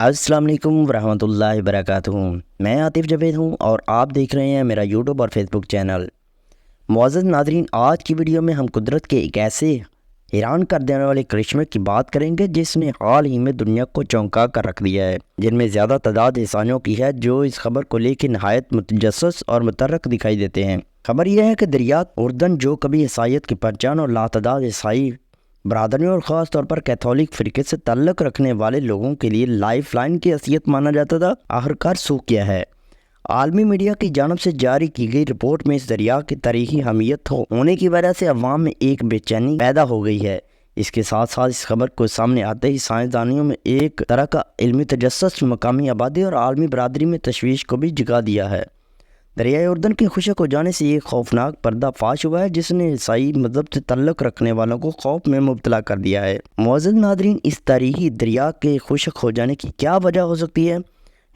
السلام علیکم ورحمۃ اللہ وبرکاتہ۔ میں عاطف جاوید ہوں اور آپ دیکھ رہے ہیں میرا یوٹیوب اور فیس بک چینل۔ معزز ناظرین، آج کی ویڈیو میں ہم قدرت کے ایک ایسے حیران کر دینے والے کرشمے کی بات کریں گے جس نے حال ہی میں دنیا کو چونکا کر رکھ دیا ہے، جن میں زیادہ تعداد انسانوں کی ہے جو اس خبر کو لے کے نہایت متجسس اور متحرک دکھائی دیتے ہیں۔ خبر یہ ہے کہ دریائے اردن، جو کبھی عیسائیت کی پہچان اور لاتعداد عیسائی برادریوں اور خاص طور پر کیتھولک فرقے سے تعلق رکھنے والے لوگوں کے لیے لائف لائن کی حیثیت مانا جاتا تھا، آخرکار سوکھ گیا ہے۔ عالمی میڈیا کی جانب سے جاری کی گئی رپورٹ میں اس دریا کی تاریخی اہمیت ہونے کی وجہ سے عوام میں ایک بے چینی پیدا ہو گئی ہے۔ اس کے ساتھ ساتھ اس خبر کو سامنے آتے ہی سائنسدانوں میں ایک طرح کا علمی تجسس مقامی آبادی اور عالمی برادری میں تشویش کو بھی جگا دیا ہے۔ دریائے اردن کے خشک ہو جانے سے ایک خوفناک پردہ فاش ہوا ہے جس نے عیسائی مذہب سے تعلق رکھنے والوں کو خوف میں مبتلا کر دیا ہے۔ معزز ناظرین، اس تاریخی دریا کے خشک ہو جانے کی کیا وجہ ہو سکتی ہے؟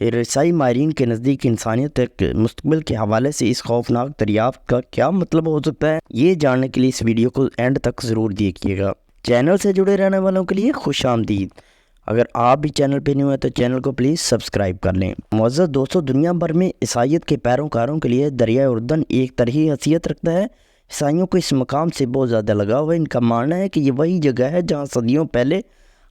عیسائی ماہرین کے نزدیک انسانیت کے مستقبل کے حوالے سے اس خوفناک دریافت کا کیا مطلب ہو سکتا ہے؟ یہ جاننے کے لیے اس ویڈیو کو اینڈ تک ضرور دیکھیے گا۔ چینل سے جڑے رہنے والوں کے لیے خوش آمدید۔ اگر آپ بھی چینل پہ نہیں ہوئے تو چینل کو پلیز سبسکرائب کر لیں۔ معزز دوستو، دنیا بھر میں عیسائیت کے پیروکاروں کے لیے دریائے اردن ایک طرحی حیثیت رکھتا ہے۔ عیسائیوں کو اس مقام سے بہت زیادہ لگاؤ ہے۔ ان کا ماننا ہے کہ یہ وہی جگہ ہے جہاں صدیوں پہلے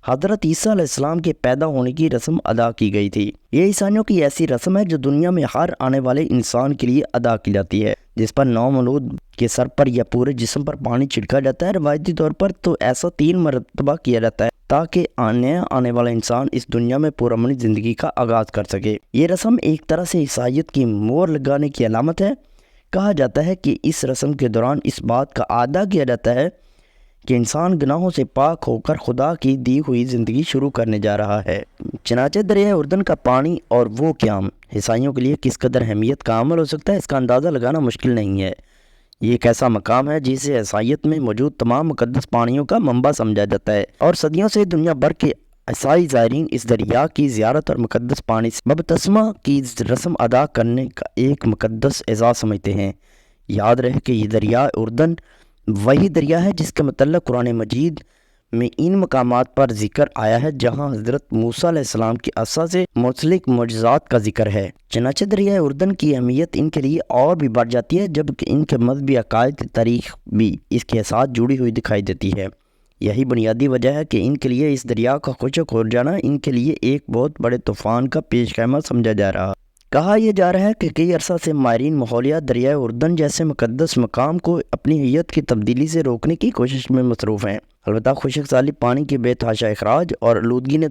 حضرت عیسیٰ علیہ السلام کے پیدا ہونے کی رسم ادا کی گئی تھی۔ یہ عیسائیوں کی ایسی رسم ہے جو دنیا میں ہر آنے والے انسان کے لیے ادا کی جاتی ہے، جس پر نومولود کے سر پر یا پورے جسم پر پانی چھڑکا جاتا ہے۔ روایتی طور پر تو ایسا 3 مرتبہ کیا جاتا ہے تاکہ آنے والا انسان اس دنیا میں پرامن زندگی کا آغاز کر سکے۔ یہ رسم ایک طرح سے عیسائیت کی مہر لگانے کی علامت ہے۔ کہا جاتا ہے کہ اس رسم کے دوران اس بات کا اعادہ کیا جاتا ہے کہ انسان گناہوں سے پاک ہو کر خدا کی دی ہوئی زندگی شروع کرنے جا رہا ہے۔ چنانچہ دریائے اردن کا پانی اور وہ قیام عیسائیوں کے لیے کس قدر اہمیت کا عامل ہو سکتا ہے، اس کا اندازہ لگانا مشکل نہیں ہے۔ یہ ایک ایسا مقام ہے جسے عیسائیت میں موجود تمام مقدس پانیوں کا منبع سمجھا جاتا ہے، اور صدیوں سے دنیا بھر کے عیسائی زائرین اس دریا کی زیارت اور مقدس پانی سے بپتسمہ کی رسم ادا کرنے کا ایک مقدس اعزاز سمجھتے ہیں۔ یاد رہے کہ یہ دریائے اردن وہی دریا ہے جس کے متعلق قرآن مجید میں ان مقامات پر ذکر آیا ہے جہاں حضرت موسیٰ علیہ السلام کی عصا سے منسلک معجزات کا ذکر ہے۔ چنانچہ دریائے اردن کی اہمیت ان کے لیے اور بھی بڑھ جاتی ہے جبکہ ان کے مذہبی عقائد کی تاریخ بھی اس کے ساتھ جڑی ہوئی دکھائی دیتی ہے۔ یہی بنیادی وجہ ہے کہ ان کے لیے اس دریا کا خشک ہو جانا ان کے لیے ایک بہت بڑے طوفان کا پیش خیمہ سمجھا جا رہا ہے۔ کہا یہ جا رہا ہے کہ کئی عرصہ سے ماہرین ماحولیات دریائے اردن جیسے مقدس مقام کو اپنی حیت کی تبدیلی سے روکنے کی کوشش میں مصروف ہیں۔ البتہ خشک سالی، پانی کی بے تحاشا اخراج اور آلودگی نے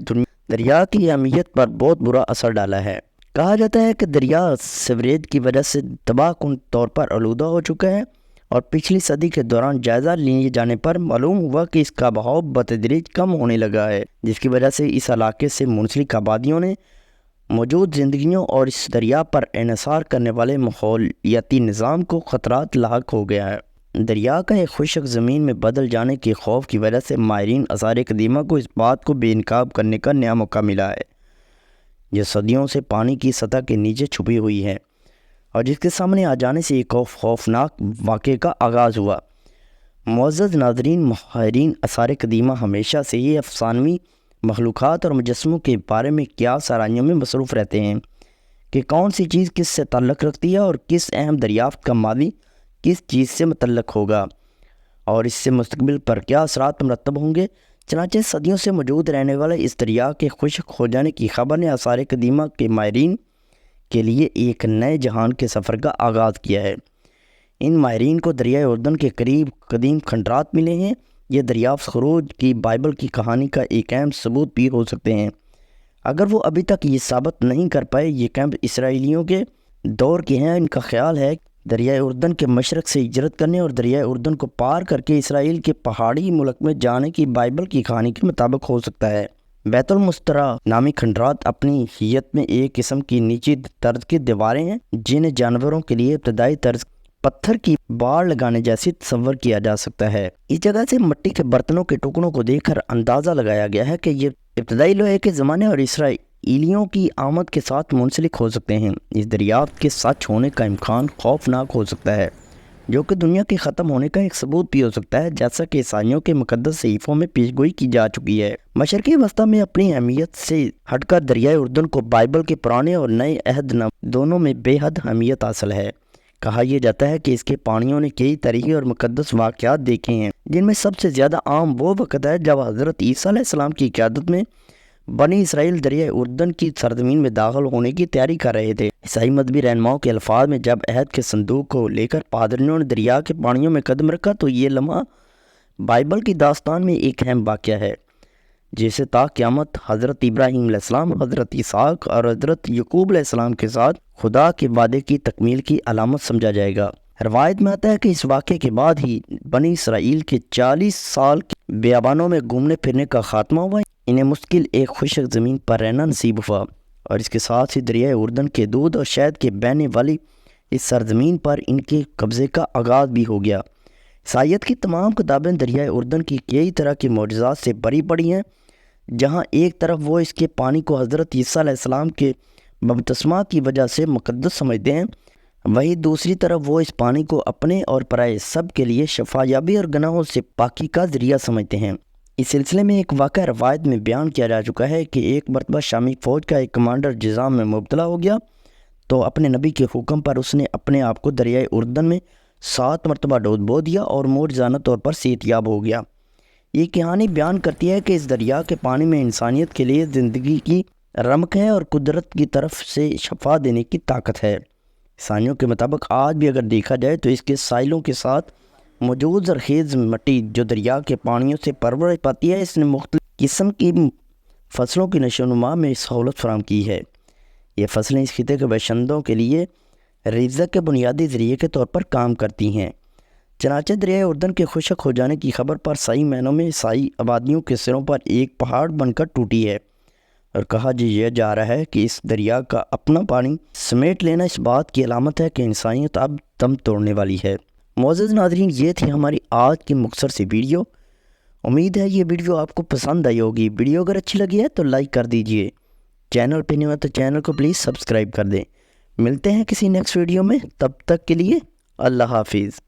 دریا کی اہمیت پر بہت برا اثر ڈالا ہے۔ کہا جاتا ہے کہ دریا سیوریج کی وجہ سے تباہ کن طور پر آلودہ ہو چکا ہے، اور پچھلی صدی کے دوران جائزہ لیے جانے پر معلوم ہوا کہ اس کا بہاؤ بتدریج کم ہونے لگا ہے، جس کی وجہ سے اس علاقے سے منسلک آبادیوں نے موجود زندگیوں اور اس دریا پر انحصار کرنے والے ماحولیاتی نظام کو خطرات لاحق ہو گیا ہے۔ دریا کا ایک خشک زمین میں بدل جانے کے خوف کی وجہ سے ماہرین آثار قدیمہ کو اس بات کو بے نقاب کرنے کا نیا موقع ملا ہے جو صدیوں سے پانی کی سطح کے نیچے چھپی ہوئی ہے، اور جس کے سامنے آ جانے سے ایک خوفناک واقعے کا آغاز ہوا۔ معزز ناظرین، ماہرین آثار قدیمہ ہمیشہ سے ہی افسانوی مخلوقات اور مجسموں کے بارے میں قیاس آرائیوں میں مصروف رہتے ہیں کہ کون سی چیز کس سے تعلق رکھتی ہے اور کس اہم دریافت کا ماضی کس چیز سے متعلق ہوگا اور اس سے مستقبل پر کیا اثرات مرتب ہوں گے۔ چنانچہ صدیوں سے موجود رہنے والے اس دریا کے خشک ہو جانے کی خبر نے آثار قدیمہ کے ماہرین کے لیے ایک نئے جہان کے سفر کا آغاز کیا ہے۔ ان ماہرین کو دریائے اردن کے قریب قدیم کھنڈرات ملے ہیں۔ یہ دریافت خروج کی بائبل کی کہانی کا ایک اہم ثبوت بھی ہو سکتے ہیں۔ اگر وہ ابھی تک یہ ثابت نہیں کر پائے یہ کیمپ اسرائیلیوں کے دور کے ہیں، ان کا خیال ہے کہ دریائے اردن کے مشرق سے ہجرت کرنے اور دریائے اردن کو پار کر کے اسرائیل کے پہاڑی ملک میں جانے کی بائبل کی کہانی کے مطابق ہو سکتا ہے۔ بیت المسترا نامی کھنڈرات اپنی حیت میں ایک قسم کی نیچی طرز کی دیواریں ہیں جنہیں جانوروں کے لیے ابتدائی طرز پتھر کی باڑ لگانے جیسی تصور کیا جا سکتا ہے۔ اس جگہ سے مٹی کے برتنوں کے ٹکڑوں کو دیکھ کر اندازہ لگایا گیا ہے کہ یہ ابتدائی لوہے کے زمانے اور اسرائیلیوں کی آمد کے ساتھ منسلک ہو سکتے ہیں۔ اس دریافت کے سچ ہونے کا امکان خوفناک ہو سکتا ہے۔ جو کہ دنیا کے ختم ہونے کا ایک ثبوت بھی ہو سکتا ہے، جیسا کہ عیسائیوں کے مقدس صحیفوں میں پیش گوئی کی جا چکی ہے۔ مشرقی وسطی میں اپنی اہمیت سے ہٹ کر دریائے اردن کو بائبل کے پرانے اور نئے عہد دونوں میں بے حد اہمیت حاصل ہے۔ کہا یہ جاتا ہے کہ اس کے پانیوں نے کئی تاریخی اور مقدس واقعات دیکھے ہیں، جن میں سب سے زیادہ عام وہ وقت ہے جب حضرت عیسیٰ علیہ السلام کی قیادت میں بنی اسرائیل دریائے اردن کی سرزمین میں داخل ہونے کی تیاری کر رہے تھے۔ عیسائی مذہبی رہنماؤں کے الفاظ میں جب عہد کے صندوق کو لے کر پادریوں نے دریا کے پانیوں میں قدم رکھا تو یہ لمحہ بائبل کی داستان میں ایک اہم واقعہ ہے، جسے تا قیامت حضرت ابراہیم علیہ السلام، حضرت اسحاق اور حضرت یعقوب علیہ السلام کے ساتھ خدا کے وعدے کی تکمیل کی علامت سمجھا جائے گا۔ روایت میں آتا ہے کہ اس واقعے کے بعد ہی بنی اسرائیل کے 40 سال کے بیابانوں میں گھومنے پھرنے کا خاتمہ ہوا، انہیں مشکل ایک خشک زمین پر رہنا نصیب ہوا، اور اس کے ساتھ ہی دریائے اردن کے دودھ اور شہد کے بہنے والی اس سرزمین پر ان کے قبضے کا آغاز بھی ہو گیا۔ عیسائیت کی تمام کتابیں دریائے اردن کی کئی طرح کے معجزات سے بھری پڑی ہیں، جہاں ایک طرف وہ اس کے پانی کو حضرت عیسیٰ علیہ السلام کے بپتسمہ کی وجہ سے مقدس سمجھتے ہیں، وہیں دوسری طرف وہ اس پانی کو اپنے اور پرائے سب کے لیے شفا یابی اور گناہوں سے پاکی کا ذریعہ سمجھتے ہیں۔ اس سلسلے میں ایک واقعہ روایت میں بیان کیا جا چکا ہے کہ ایک مرتبہ شامی فوج کا ایک کمانڈر جزام میں مبتلا ہو گیا تو اپنے نبی کے حکم پر اس نے اپنے آپ کو دریائے اردن میں 7 مرتبہ ڈوب بو دیا اور معجزانہ طور پر صحت یاب ہو گیا۔ یہ کہانی بیان کرتی ہے کہ اس دریا کے پانی میں انسانیت کے لیے زندگی کی رمق ہے اور قدرت کی طرف سے شفا دینے کی طاقت ہے۔ عیسائیوں کے مطابق آج بھی اگر دیکھا جائے تو اس کے ساحلوں کے ساتھ موجود زرخیز مٹی جو دریا کے پانیوں سے پرورش پاتی ہے، اس نے مختلف قسم کی فصلوں کی نشو و نما میں سہولت فراہم کی ہے۔ یہ فصلیں اس خطے کے باشندوں کے لیے رزق کے بنیادی ذریعے کے طور پر کام کرتی ہیں۔ چنانچہ دریائے اردن کے خشک ہو جانے کی خبر پر صحیح معنوں میں عیسائی آبادیوں کے سروں پر ایک پہاڑ بن کر ٹوٹی ہے، اور کہا یہ جا رہا ہے کہ اس دریا کا اپنا پانی سمیٹ لینا اس بات کی علامت ہے کہ انسانیت اب دم توڑنے والی ہے۔ معزز ناظرین، یہ تھی ہماری آج کی مختصر سی ویڈیو۔ امید ہے یہ ویڈیو آپ کو پسند آئی ہوگی۔ ویڈیو اگر اچھی لگی ہے تو لائک کر دیجئے، چینل پہ نہیں ہو تو چینل کو پلیز سبسکرائب کر دیں۔ ملتے ہیں کسی نیکسٹ ویڈیو میں، تب تک کے لیے اللہ حافظ۔